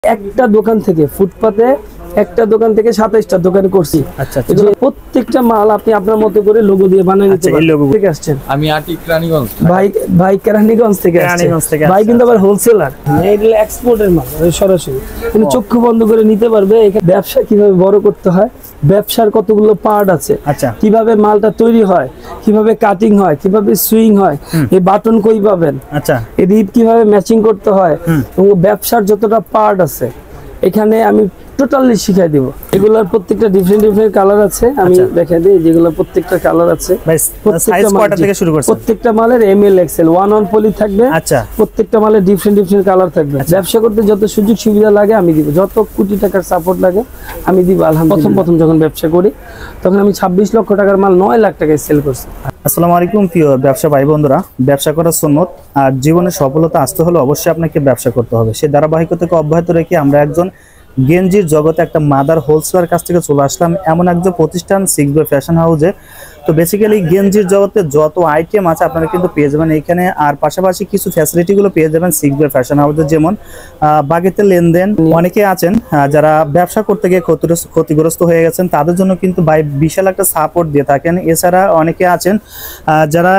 একটা দোকান থেকে ফুটপাতে একটা দোকান থেকে 27টা দোকান করছি। আচ্ছা, প্রত্যেকটা মাল আপনি আপনার মতো করে লোগো দিয়ে বানিয়ে নিতে পারবেন। ঠিক আসছেন? আমি আটি কেরানীগঞ্জ। ভাই কেরানীগঞ্জ থেকে আসছে। ভাই কিন্তু আবার হোলসেলার, এগুলো এক্সপোর্টের মাল সরাসরি। কিন্তু চক্ষু বন্ধ করে নিতে পারবে। এখানে ব্যবসা কিভাবে বড় করতে হয়, ব্যবসার কতগুলো পার্ট আছে, কিভাবে মালটা তৈরি হয়, কিভাবে কাটিং হয়, কিভাবে সুইং হয়, এই বাটন কই পাবেন, এই রিপ কিভাবে ম্যাচিং করতে হয়, এবং ব্যবসার যতটা পার্ট আছে এখানে আমি টোটালি শিখাই দিব। এগুলোর প্রত্যেকটা ডিফারেন্ট কালার আছে, আমি দেখাই দিই। যেগুলো প্রত্যেকটা কালার আছে, প্রত্যেকটা মালের এমএল এক্সেল 1 পলি থাকবে। প্রত্যেকটা মালের ডিফারেন্ট কালার থাকবে। ব্যবসা করতে যত সুযোগ সুবিধা লাগে আমি দিব, যত কোটি টাকার সাপোর্ট লাগে আমি দিব। আলহামদুলিল্লাহ প্রথম যখন ব্যবসা করি তখন আমি 26 লক্ষ টাকার মাল 9 লাখ টাকায় সেল করছি। আসসালামু আলাইকুম প্রিয় ব্যবসা ভাই বন্ধুরা। ব্যবসা করার সুন্নত, আর জীবনে সফলতা আসতে হলে অবশ্যই আপনাকে ব্যবসা করতে হবে। সেই ধারাবাহিকতাকে অব্যাহত রেখে আমরা একজন গেঞ্জির জগতে একটা মাদার হোলসেলার কাছ থেকে চলে আসলাম এমন একজন প্রতিষ্ঠান 6 বাই ফ্যাশন হাউসে। তো বেসিক্যালি গেঞ্জির জগতে যত আইটেম আছে আপনারা কিন্তু পেয়ে যাবেন এখানে, আর পাশাপাশি কিছু ফ্যাসিলিটিগুলো পেয়ে যাবেন 6 বাই ফ্যাশন হাউসে। যেমন বাগেতে লেনদেন, অনেকে আছেন যারা ব্যবসা করতে গিয়ে ক্ষতিগ্রস্ত হয়ে গেছেন, তাদের জন্য কিন্তু ভাই বিশাল একটা সাপোর্ট দিয়ে থাকেন। এছাড়া অনেকে আছেন যারা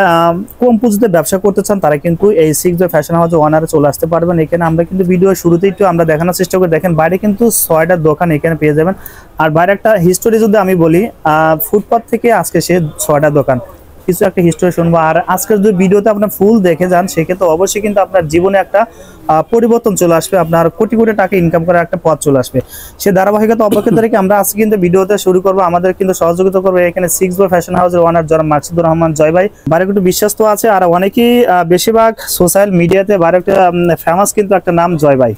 কম পুঁজিতে ব্যবসা করতে চান, তারা কিন্তু এই 6 বাই ফ্যাশন হাউসে ওনারে চলে আসতে পারবেন। এখানে আমরা কিন্তু ভিডিও শুরুতেই একটু আমরা দেখানোর চেষ্টা করি। দেখেন বাইরে কিন্তু 6টা দোকান এখানে পেয়ে যাবেন। আর বাইরে একটা হিস্টোরি যদি আমি বলি, ফুটপাথ থেকে আজকে সে 6টা দোকান, কিছু একটা হিস্টোরি শুনবো। আর আজকের যদি ভিডিওতে আপনার ফুল দেখে যান সেক্ষেত্রে অবশ্যই কিন্তু আপনার জীবনে একটা পরিবর্তন চলে আসবে, আপনার কোটি কোটি টাকা ইনকাম করার একটা পথ চলে আসবে। সে ধারাবাহিকতা অব্যাহত রেখে আমরা আজকে কিন্তু ভিডিওতে শুরু করবো। আমাদের কিন্তু সহযোগিতা করবে এখানে 6 বাই ফ্যাশন হাউসের ওনার জনাব মাকসুদুর রহমান জয় ভাই। বাইরে একটু বিশ্বস্ত আছে, আর অনেকেই বেশিরভাগ সোশ্যাল মিডিয়াতে বাইরে একটা ফেমাস কিন্তু একটা নাম জয় ভাই,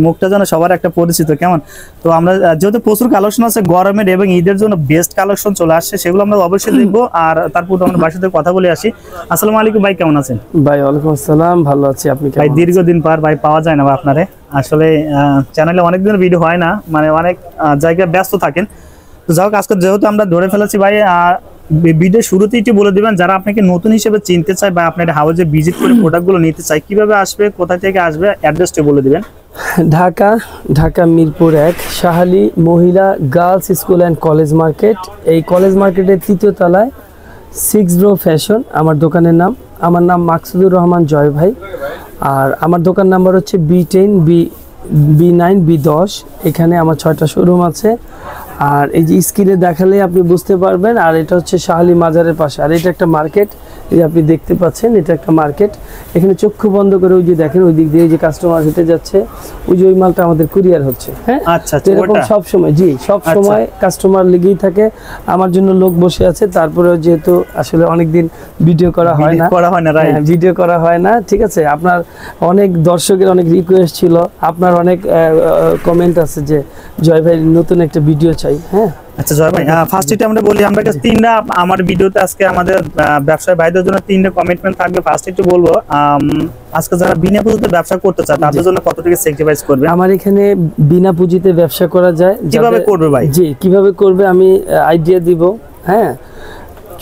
মুখটা যেন সবার একটা পরিচিত কেমন। তো আমরা যেহেতু প্রচুর কালেকশন আছে গরমের এবং ঈদের জন্য বেস্ট কালেকশন চলে আসছে, সেগুলো আমরা অবশ্যই দেখবো। আর তারপর আমরা বাসার সাথে কথা বলে আসি। আসসালামু আলাইকুম ভাই, কেমন আছেন? ভাই ওয়ালাইকুম আসসালাম, ভালো আছি। আপনি ভাই দীর্ঘদিন পর ভাই পাওয়া যায় না ভাই আপনারে, আসলে চ্যানেলে অনেক দিনের ভিডিও হয় না, মানে অনেক জায়গায় ব্যস্ত থাকেন। তো যাই হোক, আজকে যেহেতু আমরা ধরে ফেলেছি ভাই, ভিডিও শুরুতেই একটু বলে দিবেন যারা আপনাকে নতুন হিসেবে চিনতে চায় বা আপনার হাউসে ভিজিট করে প্রোডাক্টগুলো নিতে চায়, কিভাবে আসবে, কোথা থেকে আসবে, অ্যাড্রেসটা বলে দিবেন। ঢাকা মিরপুর 1 শাহালি মহিলা girls school and college market. এই কলেজ মার্কেটের 3য় তলায় 6 ব্রো ফ্যাশন আমার দোকানের নাম। আমার নাম মাকসুদুর রহমান জয় ভাই, আর আমার দোকান নাম্বার হচ্ছে B10 B9 B10। এখানে আমার 6টা শোরুম আছে। আর এই যে স্ক্রিনে দেখালে আপনি বুঝতে পারবেন। আর এটা হচ্ছে শাহালি মাজারের পাশে, আর এটা একটা মার্কেট, এই আপনি দেখতে পাচ্ছেন এটা একটা মার্কেট। এখানে চক্ষু বন্ধ করে ওই যে দেখেন ওই দিক দিয়ে যে কাস্টমার হেঁটে যাচ্ছে, ওই যে ওই মালটা আমাদের কুরিয়ার হচ্ছে। হ্যাঁ, এরকম সবসময় সবসময় কাস্টমার লেগেই থাকে। আমার জন্য লোক বসে আছে। তারপরে যেহেতু আসলে অনেকদিন ভিডিও করা হয় না, ঠিক আছে। আপনার অনেক দর্শকের অনেক রিকোয়েস্ট ছিল, আপনার অনেক কমেন্ট আছে যে জয় ভাই নতুন একটা ভিডিও চাই। হ্যাঁ আচ্ছা জয় ভাই, ফার্স্ট এটা আমরা বলি, আমরা কাছে 3টা আমার ভিডিওতে আজকে আমাদের ব্যবসায়ী ভাইদের জন্য 3টা কমিটমেন্ট থাকবে। ফার্স্ট একটু বলবো, আজকে যারা বিনা পুঁজিতে ব্যবসা করতে চায় তাদের জন্য কত টাকা স্যাক্রিফাইস করবে? আমার এখানে বিনা পুঁজিতে ব্যবসা করা যায়। কিভাবে করবে ভাই? জি, কিভাবে করবে আমি আইডিয়া দিব। হ্যাঁ,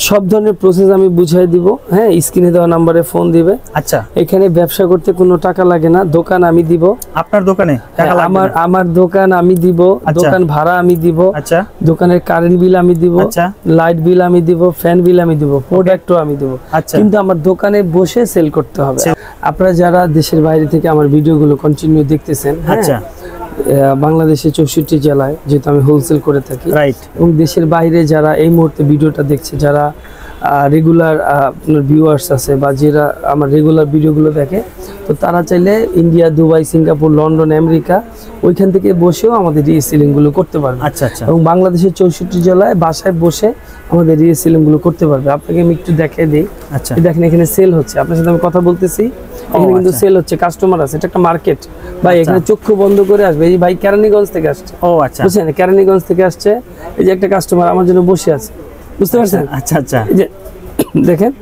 সব ধরনের প্রসেস আমি বুঝাই দিব। হ্যাঁ, স্ক্রিনে দেওয়া নম্বরে ফোন দিবে। আচ্ছা, এখানে ব্যবসা করতে কোনো টাকা লাগে না, দোকান আমি দিব। আপনার দোকানে টাকা লাগবে না? আমার দোকান আমি দিব, দোকান ভাড়া আমি দিব। আচ্ছা, দোকানের কারেন্ট বিল আমি দিব, লাইট বিল আমি দিব, ফ্যান বিল আমি দিব, প্রোডাক্টও আমি দিব। কিন্তু আমার দোকানে বসে সেল করতে হবে। আপনারা যারা দেশের বাইরে থেকে আমার ভিডিওগুলো কন্টিনিউ দেখতেছেন, আচ্ছা, বাংলাদেশের 64 জেলায় যেহেতু আমি হোলসেল করে থাকি, এবং দেশের বাইরে যারা এই মুহূর্তে ভিডিওটা দেখছে, যারা রেগুলার আপনার ভিউয়ার্স আছে বা যারা আমার রেগুলার ভিডিওগুলো দেখে, তো তারা চাইলে India, Dubai, Singapore, London, America ওইখান থেকে বসেও আমাদের রিসেলিংগুলো করতে পারবে। আচ্ছা আচ্ছা, এবং বাংলাদেশের 64 জেলায় বাসায় বসে আমাদের রিসেলিংগুলো করতে পারবে। আপনাকে আমি একটু দেখিয়ে দিই। আচ্ছা, দেখেন এখানে সেল হচ্ছে, আপনার সাথে আমি কথা বলতেছি, এখানে কিন্তু সেল হচ্ছে, কাস্টমার আছে। এটা একটা মার্কেট ভাই, এখানে চক্ষু বন্ধ করে আসবে। এই ভাই কেরানীগঞ্জ থেকে আসছে। ও আচ্ছা, বুঝছেন, কেরানীগঞ্জ থেকে আসছে। এই যে একটা কাস্টমার আমার জন্য বসে আছে, বুঝতে পারছেন? আচ্ছা আচ্ছা, এই যে দেখেন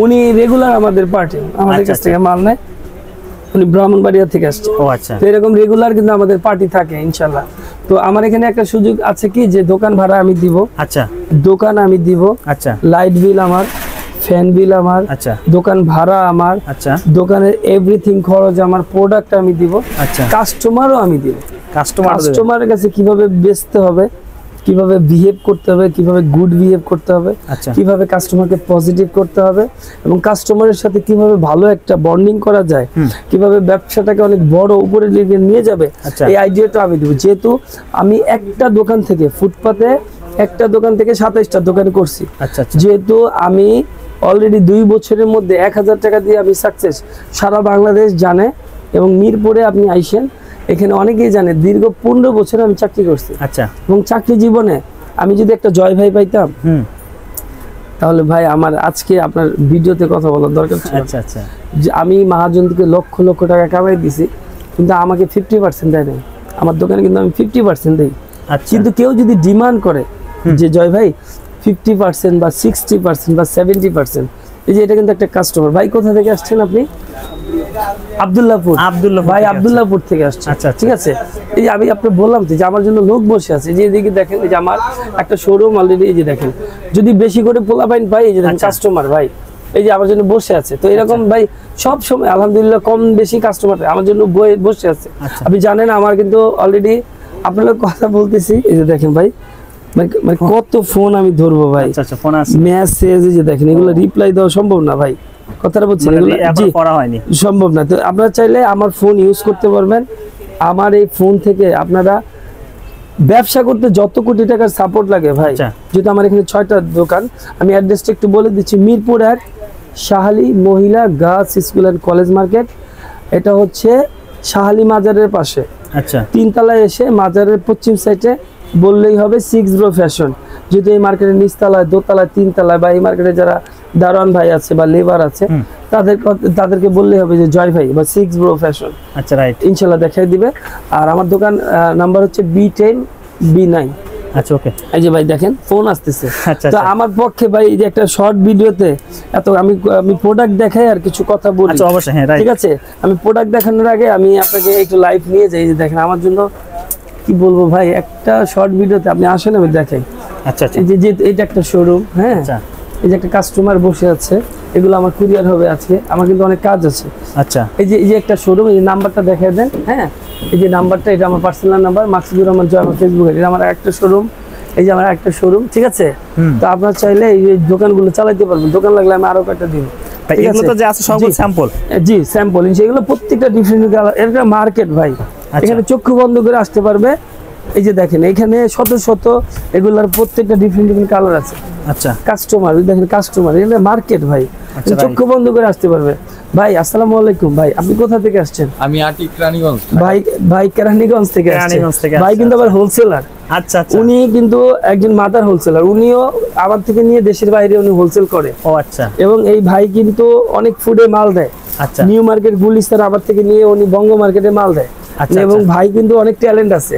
উনি রেগুলার আমাদের পার্টি, আমাদের কাছ থেকে মাল নেয়। উনি ব্রাহ্মণবাড়িয়া থেকে আসছে। ও আচ্ছা, তো এরকম রেগুলার কিন্তু আমাদের পার্টি থাকে ইনশাল্লাহ। তো আমার এখানে একটা সুযোগ আছে কি, যে দোকান ভাড়া আমি দিব। আচ্ছা, দোকান আমি দিব। আচ্ছা, লাইট বিল আমার, ফ্যান বিল আমার, আচ্ছা দোকান ভাড়া আমার, আচ্ছা দোকানের এভরিথিং খরচ আমার, প্রোডাক্ট আমি দিব, আচ্ছা কাস্টমারও আমি দিব। কাস্টমার কাস্টমারের কাছে কিভাবে বেচতে হবে, কিভাবে বিহেভ করতে হবে, কিভাবে গুড বিহেভ করতে হবে, আচ্ছা কিভাবে কাস্টমারকে পজিটিভ করতে হবে এবং কাস্টমারের সাথে কিভাবে ভালো একটা বন্ডিং করা যায়, কিভাবে ব্যবসাটাকে অনেক বড় উপরে দিকে নিয়ে যাবে, আচ্ছা। এই আইডিয়াটা আমি দেবো। যেহেতু আমি একটা দোকান থেকে ফুটপাতে একটা দোকান থেকে 27টা দোকান করছি, আচ্ছা আচ্ছা যেহেতু আমি অলরেডি 2 বছরের মধ্যে 1000 টাকা দিয়ে আমি সাকসেস, সারা বাংলাদেশ জানে। এবং মিরপুরে আপনি আইসেন, এখানে অনেকেই জানে দীর্ঘ 15 বছর আমি চাকরি করছি। আচ্ছা এবং চাকরি জীবনে আমি যদি একটা জয় ভাই পাইতাম, তাহলে ভাই আমার আজকে আপনার ভিডিওতে কথা বলার দরকার ছিল। আচ্ছা আচ্ছা যে আমি মহাজন থেকে লক্ষ লক্ষ টাকা কামাই দিছি, কিন্তু আমাকে 50% দেয় নাই। আমার দোকানে কিন্তু আমি 50% দিই। আচ্ছা কিন্তু কেউ যদি ডিমান্ড করে যে জয় ভাই 50% বা 60% বা 70%, এই যে এটা কিন্তু একটা কাস্টমার। ভাই কোথা থেকে আসছেন আপনি? আব্দুল্লাহপুর। ভাই আব্দুল্লাহপুর থেকে আসছে। আচ্ছা ঠিক আছে, এই যে আমি আপনাকে বললাম যে আমার জন্য লোক বসে আছে, যে এদিকে দেখেন, এই যে আমার একটা শোরুম অলরেডি, এই যে দেখেন, যদি বেশি করে পোলাপাইন পাই, এই যে দেখেন কাস্টমার ভাই এই যে আমার জন্য বসে আছে। তো এরকম ভাই সব সময় আলহামদুলিল্লাহ কম বেশি কাস্টমার আমার জন্য বসে আছে। আপনি জানেন আমার কিন্তু অলরেডি আপনাদের কথা বলতেছি, এই যে দেখেন ভাই মানে কত ফোন আমি ধরবো ভাই, ফোন আছে, মেসেজ, এই যে দেখেন, এগুলো রিপ্লাই দেওয়া সম্ভব না ভাই, কথাটা বলছেন, সম্ভব না। তো আপনারা চাইলে আমার ফোন ইউজ করতে পারবেন। আমার এই ফোন থেকে আপনারা ব্যবসা করতে যত কোটি টাকার সাপোর্ট লাগে ভাই, যেহেতু আমার এখানে 6টা দোকান, আমি অ্যাড্রেসটা একটু বলে দিচ্ছি। মিরপুর 1 শাহালি মহিলা girls school and college market, এটা হচ্ছে শাহালি মাজারের পাশে। আচ্ছা 3 তলায় এসে মাজারের পশ্চিম সাইডে বললেই হবে 6 ব্রো ফ্যাশন। যেহেতু এই মার্কেটের নিচতলায়, দোতলায়, 3 তলায়, বা এই মার্কেটে যারা দারোয়ান ভাই আছে বা লেবার আছে, তাদেরকে বললেই হবে যে জয় ভাই বা 6 ব্রো ফ্যাশন। আচ্ছা রাইট, ইনশাল্লাহ দেখাই দিবে। আর আমার দোকান নাম্বার হচ্ছে B10 B9। আচ্ছা ওকে, এই যে ভাই দেখেন ফোন আসতেছে। আচ্ছা তো আমার পক্ষে ভাই এই যে একটা শর্ট ভিডিওতে এত আমি প্রোডাক্ট দেখাই আর কিছু কথা বলি। আচ্ছা অবশ্যই, হ্যাঁ রাইট। ঠিক আছে, আমি প্রোডাক্ট দেখানোর আগে আমি আপনাকে একটু লাইভ নিয়ে যাই। যে দেখেন আমার জন্য কি বলবো ভাই, একটা শর্ট ভিডিওতে আপনি আসেন, আমি দেখাই। আচ্ছা আচ্ছা, এই যে এটা একটা শোরুম, হ্যাঁ, এই যে একটা কাস্টমার বসে আছে, এগুলো আমার কুরিয়ার হবে আজকে, আমার কিন্তু অনেক কাজ আছে। আচ্ছা এই যে একটা শোরুম, এই নাম্বারটা দেখাই দেন। হ্যাঁ, এই যে নাম্বারটা, এটা আমার পার্সোনাল নাম্বার, মাকসুদুর রহমান জয়, আমার ফেসবুকে। এটা আমার একটা শোরুম, এই যে আমার একটা শোরুম। ঠিক আছে, তো আপনার চাইলে এই দোকানগুলো চালাতে পারবেন। দোকান লাগলে আমি আরো কয়েকটা দিব। এগুলো তো যে আছে সব স্যাম্পল, জি স্যাম্পল, এগুলো প্রত্যেকটা ডিফারেন্ট কালার। এটা মার্কেট ভাই, এখানে চক্ষু বন্ধ করে আসতে পারবে। এই যে দেখেন এখানে শত শত এগুলার প্রত্যেকটা ডিফারেন্ট কালার আছে। আচ্ছা কাস্টমার দেখেন, কাস্টমার, এটা মার্কেট ভাই, চক্ষু বন্ধ করে আসতে পারবে। ভাই আসসালামু আলাইকুম ভাই, আপনি কোথা থেকে আসছেন? আমি আটিক রানীগঞ্জ। ভাই কেরানীগঞ্জ থেকে আসছেন। ভাই কিন্তু আবার হোলসেলার। আচ্ছা আচ্ছা, উনি কিন্তু একজন মাদার হোলসেলার, উনিও আমার থেকে নিয়ে দেশের বাইরে উনি হোলসেল করে। ও আচ্ছা, এবং এই ভাই কিন্তু অনেক ফুডে মাল দেয়। আচ্ছা, নিউ মার্কেট গুলিস্তান আবার থেকে নিয়ে উনি বঙ্গ মার্কেটে মাল দেয়। এবং ভাই কিন্তু অনেক ট্যালেন্ট আছে,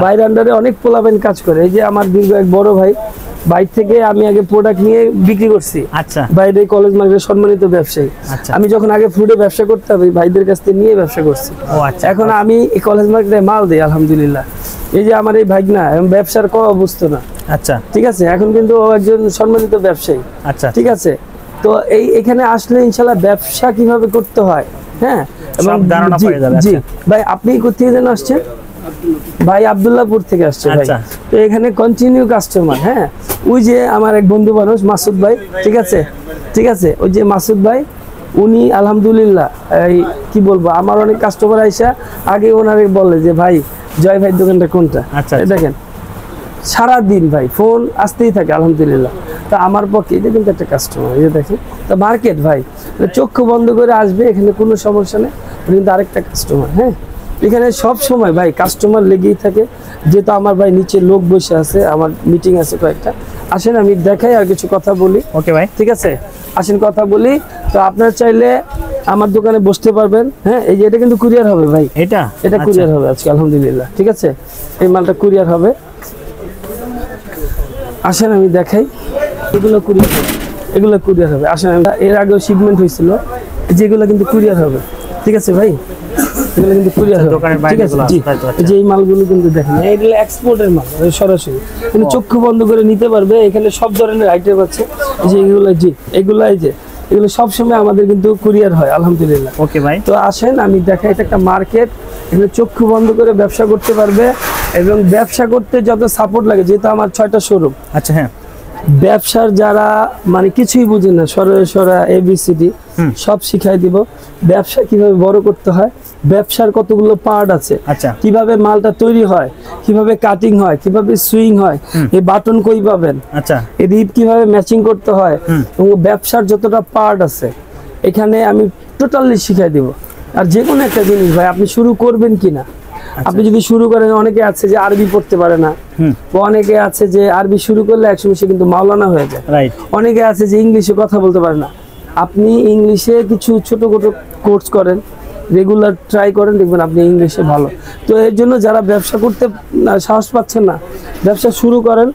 ভাইয়ের আন্ডারে অনেক পোলাপেন কাজ করে। এই যে আমার দীর্ঘ এক বড় ভাই, বাইর থেকে আমি আগে প্রোডাক্ট নিয়ে বিক্রি করছি। আচ্ছা, বাইরে কলেজ মার্কেটের সম্মানিত ব্যবসায়ী। আমি যখন আগে ফুডে ব্যবসা করতাম, এই ভাইদের কাছ থেকে নিয়ে ব্যবসা করছি। এখন আমি এই কলেজ মার্কেটে মাল দিই আলহামদুলিল্লাহ। এই যে আমার এই ভাগনা ব্যবসার কম বুঝতো না। আচ্ছা ঠিক আছে, এখন কিন্তু ও একজন সম্মানিত ব্যবসায়ী। আচ্ছা ঠিক আছে, তো এখানে আসলে ইনশাল্লাহ ব্যবসা কিভাবে করতে হয়, হ্যাঁ, এবং জি ভাই আপনি কোথা থেকে আসছেন? ভাই আব্দুল্লাহপুর থেকে আসছে ভাই। তো এখানে কন্টিনিউ কাস্টমার। হ্যাঁ, ওই যে আমার এক বন্ধু মানুষ মাসুদ ভাই, ঠিক আছে, ঠিক আছে, ওই যে মাসুদ ভাই, উনি আলহামদুলিল্লাহ এই কি বলবো, আমার অনেক কাস্টমার আইসা আগে ওনারে বলে যে ভাই জয় ভাই দোকানটা কোনটা। আচ্ছা, দেখেন সারাদিন ভাই ফোন আসতেই থাকে আলহামদুলিল্লাহ। তো আমার পক্ষে এটা কিন্তু একটা কাস্টমার, এই যে দেখেন, তো মার্কেট ভাই, চক্ষু বন্ধ করে আসবে, এখানে কোনো সমস্যা নেই, কিন্তু আরেকটা কাস্টমার। হ্যাঁ, এখানে সব সময় ভাই কাস্টমার লেগেই থাকে। যেহেতু আমার ভাই নিচে লোক বসে আছে, আমার মিটিং আছে কয়েকটা, আসেন আমি দেখাই আর কিছু কথা বলি। ওকে ভাই, ঠিক আছে, আসেন কথা বলি। তো আপনারা চাইলে আমার দোকানে বসতে পারবেন। হ্যাঁ, এই যে এটা কিন্তু কুরিয়ার হবে ভাই, এটা কুরিয়ার হবে আজকে আলহামদুলিল্লাহ। ঠিক আছে, এই মালটা কুরিয়ার হবে। আসেন আমি দেখাই, এগুলো কুরিয়ার হবে, এগুলো কুরিয়ার হবে। আসেন, এর আগেও শিপমেন্ট হয়েছিল, যেগুলো কিন্তু কুরিয়ার হবে। ঠিক আছে ভাই, এগুলো কিন্তু কুরিয়ার হয়। দোকানের ঠিক আছে, বাইরেগুলো জি। আছে, তাই তো, আচ্ছা। এই যে এই মালগুলো কিন্তু দেখেন এগুলো এক্সপোর্টের মাল, সরাসরি কিন্তু চক্ষু বন্ধ করে নিতে পারবে। এখানে সব ধরনের আইটেম আছে, এই যে এগুলো, জি এগুলো, এই যে এগুলো সবসময় আমাদের কিন্তু কুরিয়ার হয় আলহামদুলিল্লাহ। ওকে ভাই, তো আসেন আমি দেখাই, এটা একটা মার্কেট, এখানে চক্ষু বন্ধ করে ব্যবসা করতে পারবে এবং ব্যবসা করতে যত সাপোর্ট লাগে, যেহেতু আমার 6টা শোরুম। আচ্ছা হ্যাঁ, ব্যবসার যারা মানে কিছুই বুঝে না, সরা এবিসিডি সব শিখাই দিব। ব্যবসা কিভাবে বড় করতে হয়, ব্যবসার কতগুলো পার্ট আছে, আচ্ছা কিভাবে মালটা তৈরি হয়, কিভাবে কাটিং হয়, কিভাবে সুইং হয়, এই বাটন কই পাবেন, আচ্ছা এই রিপ কিভাবে ম্যাচিং করতে হয়, এবং ব্যবসার যতটা পার্ট আছে এখানে আমি টোটালি শিখাই দিব। আর যে কোনো একটা জিনিস ভাই আপনি শুরু করবেন কিনা, আপনি যদি শুরু করেন, অনেকে আছে যে আরবি পড়তে পারে না, বা অনেকে আছে যে আরবি শুরু করলে একসময় সে কিন্তু মাওলানা হয়ে যায়, রাইট। অনেকে আছে যে ইংলিশে কথা বলতে পারে না। আপনি ইংলিশে কিছু ছোটখাটো কোর্স করেন, রেগুলার ট্রাই করেন, দেখবেন আপনি ইংলিশে ভালো। তো এর জন্য যারা ব্যবসা করতে সাহস পাচ্ছেন না, ব্যবসা শুরু করেন।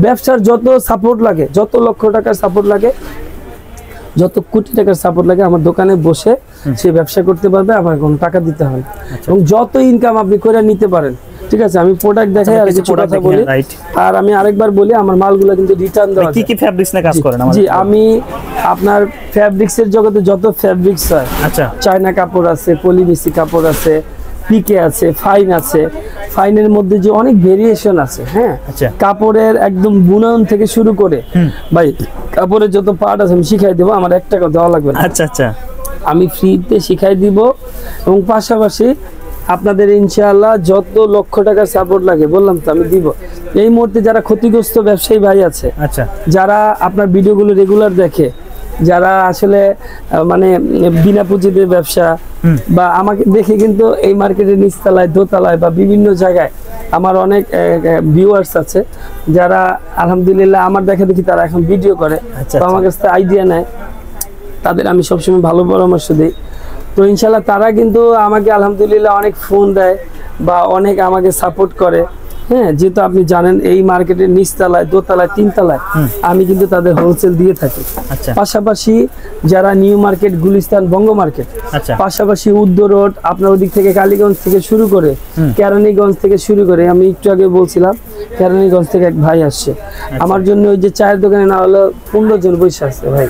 ব্যবসার যত সাপোর্ট লাগে, যত লক্ষ টাকার সাপোর্ট লাগে, যত কোটি টাকার সাপোর্ট লাগে, আমার দোকানে বসে সে ব্যবসা করতে পারবে, আমার কোনো টাকা দিতে হবে না। এবং যত ইনকাম আপনি করে নিতে পারেন। ঠিক আছে, আমি প্রোডাক্ট দেখাই আর কিছু কথা বলি। আর আমি আরেকবার বলি, আমার মালগুলো কিন্তু রিটার্ন দেওয়া। কি কি ফ্যাব্রিক্স নিয়ে কাজ করেন? জি, আমি আপনার ফ্যাব্রিক্সের জগতে যত ফ্যাব্রিক্স হয়, আচ্ছা, চায়না কাপড় আছে, পলিমিসি কাপড় আছে, পিকে আছে, ফাইন আছে। ফাইনের মধ্যে যে অনেক ভেরিয়েশন আছে, হ্যাঁ, আচ্ছা। কাপড়ের একদম বুনন থেকে শুরু করে ভাই কাপড়ের যত পার্ট আছে আমি শিখাই দেবো, আমার 1 টাকা দেওয়া লাগবে না। আচ্ছা আচ্ছা, আমি ফ্রিতে শিখাই দিব। এবং পাশাপাশি আপনাদের ইনশাআল্লাহ যত লক্ষ টাকার সাপোর্ট লাগে, বললাম তো আমি দিব। এই মুহূর্তে যারা ক্ষতিগ্রস্ত ব্যবসায়ী ভাই আছে, আচ্ছা, যারা আপনার ভিডিওগুলো রেগুলার দেখে, যারা আসলে মানে বিনা পুঁজিতে ব্যবসা, বা আমাকে দেখে কিন্তু এই মার্কেটের নিচতলায়, দোতলায় বা বিভিন্ন জায়গায় আমার অনেক ভিউয়ার্স আছে, যারা আলহামদুলিল্লাহ আমার দেখা দেখি তারা এখন ভিডিও করে, তো আমার কাছ থেকে আইডিয়া নেয়, তাদের আমি সবসময় ভালো পরামর্শ দিই। তো ইনশাল্লাহ তারা কিন্তু আমাকে আলহামদুলিল্লাহ অনেক ফোন দেয় বা অনেক আমাকে সাপোর্ট করে। হ্যাঁ, যেহেতু আপনি জানেন এই মার্কেটের নিচতলায়, দোতলায়, 3তলায় আমি কিন্তু তাদের হোলসেল দিয়ে থাকি। পাশাপাশি যারা নিউ মার্কেট, গুলিস্তান, বঙ্গ মার্কেট, পাশাপাশি উদ্দো রোড, আপনার ওদিক থেকে কালীগঞ্জ থেকে শুরু করে, কেরানীগঞ্জ থেকে শুরু করে, আমি একটু আগে বলছিলাম কেরানীগঞ্জ থেকে এক ভাই আসছে আমার জন্য, ওই যে চায়ের দোকানে না হলো 15 জন বসে আছে ভাই।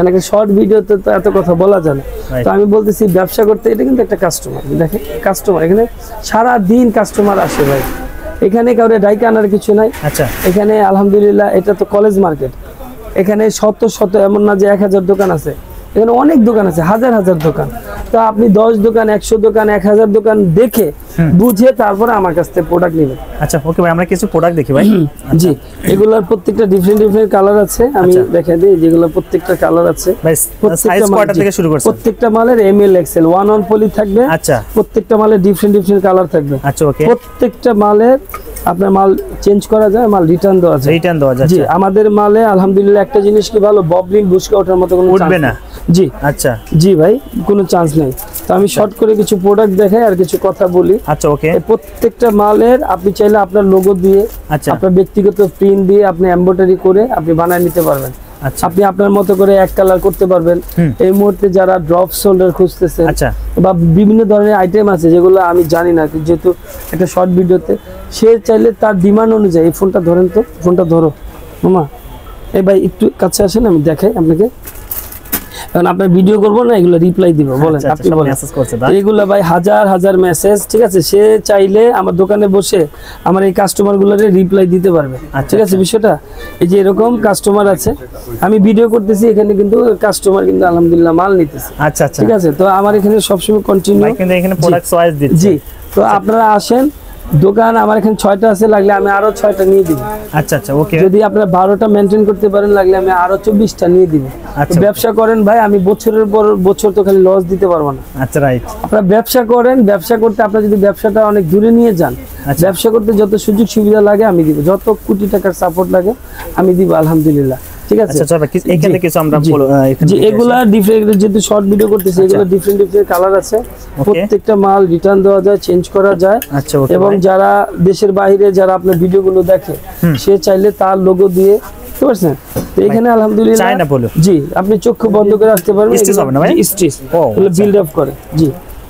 অনেকে শর্ট ভিডিওতে তো এত কথা বলা যায় না। তো আমি বলতেছি ব্যবসা করতে, এটা কিন্তু একটা কাস্টমার, দেখেন কাস্টমার, এখানে সারা দিন কাস্টমার আসে ভাই। এখানে কাউরে ডাইকা আনার কিছু নাই। আচ্ছা, এখানে আলহামদুলিল্লাহ এটা তো কলেজ মার্কেট, এখানে শত শত, এমন না যে 1000 দোকান আছে, এখানে অনেক দোকান আছে, হাজার হাজার দোকান। তো আপনি 10 দোকান, 100 দোকান, 1000 দোকান দেখে বুঝে তারপরে আমার কাছ থেকে প্রোডাক্ট নেবেন। আচ্ছা, ওকে ভাই, আমরা কিছু প্রোডাক্ট দেখি ভাই। জি, এগুলোর প্রত্যেকটা ডিফারেন্ট কালার আছে, আমি দেখাই দিই। যেগুলো প্রত্যেকটা কালার আছে ভাই, সাইজ কয়টা থেকে শুরু করছেন? প্রত্যেকটা মালের ML XL 1 পলি থাকবে। আচ্ছা, প্রত্যেকটা মালের ডিফারেন্ট কালার থাকবে। আচ্ছা, ওকে। প্রত্যেকটা মালের আপনার মাল চেঞ্জ করা যায়, মাল রিটার্ন দেওয়া যায়। জি, আমাদের মালে আলহামদুলিল্লাহ একটা জিনিস কি ভালো, ববলিন বুশকা ওঠার মতো কোনো উঠবে না। জি, আচ্ছা, জি ভাই, কোনো চান্স নেই। তো আমি শর্ট করে কিছু প্রোডাক্ট দেখাই আর কিছু কথা বলি। আচ্ছা, ওকে। প্রত্যেকটা মালের আপনি চাইলে আপনার লোগো দিয়ে, আপনার ব্যক্তিগত প্রিন্ট দিয়ে, আপনি এমব্রয়ডারি করে আপনি বানায় নিতে পারবেন। আপনি আপনার মতো করে এক কালার করতে পারবেন। এই মুহূর্তে যারা ড্রপ শোল্ডার খুঁজতেছেন বা বিভিন্ন ধরনের আইটেম আছে যেগুলো আমি জানি না, যেহেতু একটা শর্ট ভিডিওতে, সে চাইলে তার ডিমান্ড অনুযায়ী, এই ফোনটা ধরেন তো, ফোনটা ধরো মামা, এই ভাই একটু কাছে আসেন, আমি দেখাই আপনাকে। কারণ আপনার ভিডিও করবো না, এগুলো রিপ্লাই দিব, বলেন আপনি বলেন। এগুলো ভাই হাজার হাজার মেসেজ, ঠিক আছে, সে চাইলে আমার দোকানে বসে আমার এই কাস্টমার গুলোরে রিপ্লাই দিতে পারবে। ঠিক আছে, বিষয়টা এই যে এরকম কাস্টমার আছে, আমি ভিডিও করতেছি, এখানে কিন্তু কাস্টমার কিন্তু আলহামদুলিল্লাহ মাল নিতেছে। আচ্ছা, ঠিক আছে। তো আমার এখানে সবসময় কন্টিনিউ, জি। তো আপনারা আসেন, দোকান আমার এখানে 6টা আছে, লাগলে আমি আরো 6টা নিয়ে দিব। আচ্ছা, ওকে। যদি আপনারা 12টা মেনটেন করতে পারেন, লাগলে আমি আরো 24টা নিয়ে দিব। ব্যবসা করেন ভাই, আমি বছরের পর বছর তো খালি লস দিতে পারবো না। আচ্ছা, রাইট। আপনারা ব্যবসা করেন, ব্যবসা করতে আপনার যদি ব্যবসাটা অনেক দূরে নিয়ে যান, ব্যবসা করতে যত সুযোগ সুবিধা লাগে আমি দিব, যত কোটি টাকার সাপোর্ট লাগে আমি দিব আলহামদুলিল্লাহ। ঠিক আছে, এখানে কিছু আমরা জি, এগুলা ডিফারেন্ট, যেহেতু শর্ট ভিডিও করতেছি, এগুলা ডিফারেন্ট কালার আছে। প্রত্যেকটা মাল রিটার্ন দেওয়া যায়, চেঞ্জ করা যায়। এবং যারা দেশের বাইরে, যারা আপনার ভিডিওগুলো দেখে, সে চাইলে তার লোগো দিয়ে, বুঝতে পারছেন। তো এখানে আলহামদুলিল্লাহ জি, আপনি চক্ষু বন্ধ করে আসতে পারবেন, স্টিচ বিল্ড আপ করে। জি,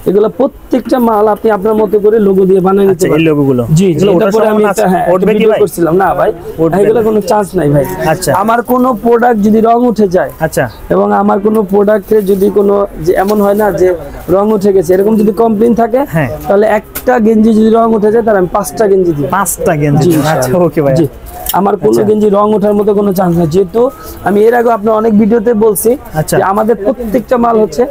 এগুলো প্রত্যেকটা মাল আপনি আপনার মতো করে লোগো দিয়ে বানিয়ে নিতে আচ্ছা, এই পারবেন। লোগোগুলো জি জি, এগুলো এটা ওঠার পরে আমি সম্ভাবনা একটা আছে? উঠবে কি ভিডিও ভাই? করছিলাম না ভাই, উঠবে এগুলো না। কোনো চান্স নাই ভাই। আচ্ছা। আমার কোনো প্রোডাক্ট যদি রং উঠে যায়, আচ্ছা এবং আমার কোনো প্রোডাক্টে যদি কোনো যে এমন হয় না যে রং উঠে গেছে এরকম যদি কমপ্লেইন থাকে, হ্যাঁ। তাহলে একটা গেঞ্জি যদি রং উঠে যায় তাহলে আমি 5টা গেঞ্জি দিই। 5টা গেঞ্জি। জি, আচ্ছা ওকে ভাই। জি, আমার কোনো আচ্ছা। গেঞ্জি রং ওঠার মতো কোনো চান্স নেই, যেহেতু আমি এর আগে আপনার অনেক ভিডিওতে বলছি আচ্ছা। যে আমাদের প্রত্যেকটা মাল হচ্ছে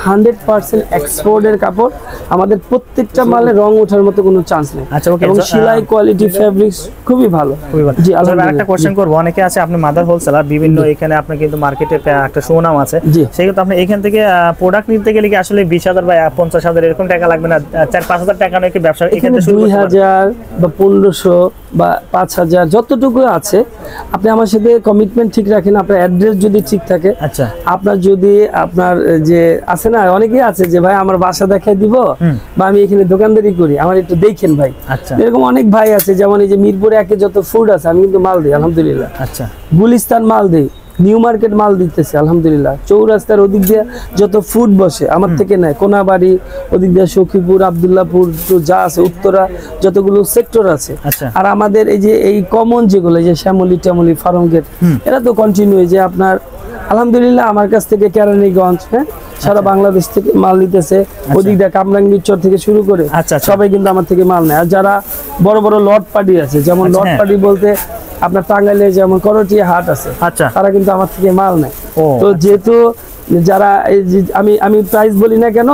100% এক্সপোর্টের কাপড়, আমাদের প্রত্যেকটা মালে রং ওঠার মতো কোনো চান্স নেই। আচ্ছা, ওকে। এবং সেলাই কোয়ালিটি ফেব্রিক্স খুবই ভালো। খুবই ভালো। জি, আচ্ছা, আলহামদুলিল্লাহ। আরেকটা কোশ্চেন করব, অনেকে আছে আপনি মাদার হোলসেলার, বিভিন্ন এখানে আপনার কিন্তু মার্কেটে একটা সুনাম আছে, জি। সেক্ষেত্রে আপনি এখান থেকে প্রোডাক্ট নিতে গেলে কি আসলে 20,000 বা 50,000 এরকম টাকা লাগবে না? 4-5,000 টাকা নয় কি ব্যবসা এখান এখানে থেকে শুরু করতে পারবেন? 2000 বা 1500 বা 5000 যতটুকু আছে, আপনি আমার সাথে কমিটমেন্ট ঠিক রাখেন, আপনার অ্যাড্রেস যদি ঠিক থাকে, আচ্ছা আপনার যদি আপনার যে আছে না, অনেকেই আছে যে ভাই আমার বাসা দেখাই দিব, বা আমি এখানে দোকানদারি করি, আমার একটু দেখেন ভাই। আচ্ছা এরকম অনেক ভাই আছে, যেমন এই যে মিরপুরে একে যত ফুড আছে আমি কিন্তু মাল দিই আলহামদুলিল্লাহ, আচ্ছা গুলিস্তান মাল দিই, নিউ মার্কেট মাল দিতেছে আলহামদুলিল্লাহ, চৌরাস্তার ওদিক দিয়ে যত ফুড বসে আমার থেকে নেয়, কোনাবাড়ি ওদিক দিয়ে সখীপুর, আব্দুল্লাহপুর, তো যা আছে উত্তরা, যতগুলো সেক্টর আছে। আচ্ছা আর আমাদের এই যে এই কমন যেগুলো, এই যে শ্যামলী ট্যামলি, ফার্ম গেট, এরা তো কন্টিনিউ যে আপনার আলহামদুলিল্লাহ আমার কাছ থেকে কেরানীগঞ্জ, হ্যাঁ, সারা বাংলাদেশ থেকে মাল নিতেছে, ওদিক দিয়ে কামরাঙ্গীরচর থেকে শুরু করে আচ্ছা, আচ্ছা। সবাই কিন্তু আমার থেকে মাল নেয়। আর যারা বড় বড় লট পার্টি আছে, যেমন আচ্ছা, লট হ্যাঁ। পার্টি বলতে আপনার টাঙ্গাইলে যেমন করটিয়া হাট আছে, আচ্ছা তারা কিন্তু আমার থেকে মাল নেয়। ও, তো যেহেতু যারা এই যে আমি প্রাইস বলি না কেন,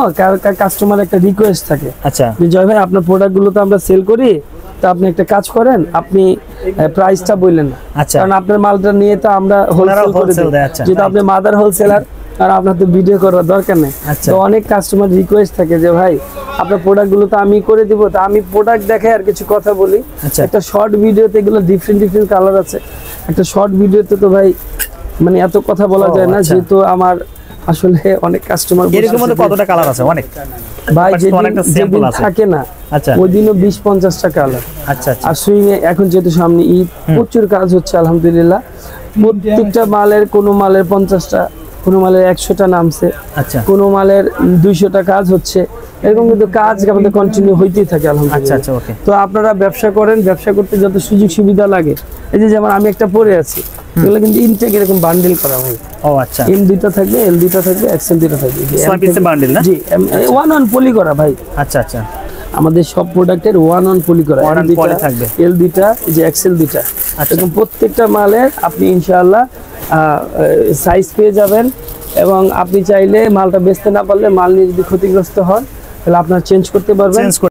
কাস্টমার একটা রিকোয়েস্ট থাকে আচ্ছা যে জয় ভাই আপনার প্রোডাক্টগুলো তো আমরা সেল করি, তা আপনি একটা কাজ করেন, আপনি প্রাইসটা বললেন না, আচ্ছা। কারণ আপনার মালটা নিয়ে তো আমরা হোলসেল করে wholesale দিই, দেয়, আচ্ছা। যেহেতু আপনি মাদার হোলসেলার, আর আপনার তো ভিডিও করার দরকার নেই। আচ্ছা। তো অনেক কাস্টমার রিকোয়েস্ট থাকে যে ভাই আপনার প্রোডাক্টগুলো তো আমি করে দিব, তো আমি প্রোডাক্ট দেখাই আর কিছু কথা বলি। আচ্ছা। একটা শর্ট ভিডিওতে এগুলো ডিফারেন্ট ডিফারেন্ট কালার আছে, একটা শর্ট ভিডিওতে তো ভাই মানে এত কথা বলা ও, যায় না, আচ্ছা। যেহেতু আমার আসলে অনেক কাস্টমার এরকম মধ্যে কতটা কালার আছে? অনেক ভাই অনেকটা যেদিন স্যাম্পল আছে। থাকে না, আচ্ছা ওই দিনও 20-50টা কালার। আচ্ছা আচ্ছা আর সুইং এ এখন যেহেতু সামনে ঈদ, প্রচুর কাজ হচ্ছে আলহামদুলিল্লাহ, প্রত্যেকটা মালের কোনো মালের 50টা, কোনো মালের 100টা নামছে, আচ্ছা কোনো মালের 200টা কাজ হচ্ছে, এরকম কিন্তু কাজ আমাদের কন্টিনিউ হইতেই থাকে আচ্ছা আলহামদুলিল্লাহ। আচ্ছা ওকে তো আপনারা ব্যবসা করেন, ব্যবসা করতে যত সুযোগ সুবিধা লাগে, এই যে যেমন আমি একটা পরে আছি, এগুলো কিন্তু ইনটেক এরকম বান্ডেল করা ভাই, ও আচ্ছা এম 2টা থাকবে, এল 2টা থাকবে, এক্সেল 2টা থাকবে, ছয় পিসের bundle না? জি, ওয়ান অন পলি করা ভাই, আচ্ছা আচ্ছা আমাদের সব প্রোডাক্টের ওয়ান অন পলি করা, One on poly থাকবে। এল 2টা, যে এক্সেল 2টা, আচ্ছা। এরকম প্রত্যেকটা মালের আপনি ইনশাআল্লাহ সাইজ পেয়ে যাবেন। এবং আপনি চাইলে মালটা বেচতে না পারলে, মাল নিয়ে যদি ক্ষতিগ্রস্ত হন, তাহলে আপনার চেঞ্জ করতে পারবেন। চেঞ্জ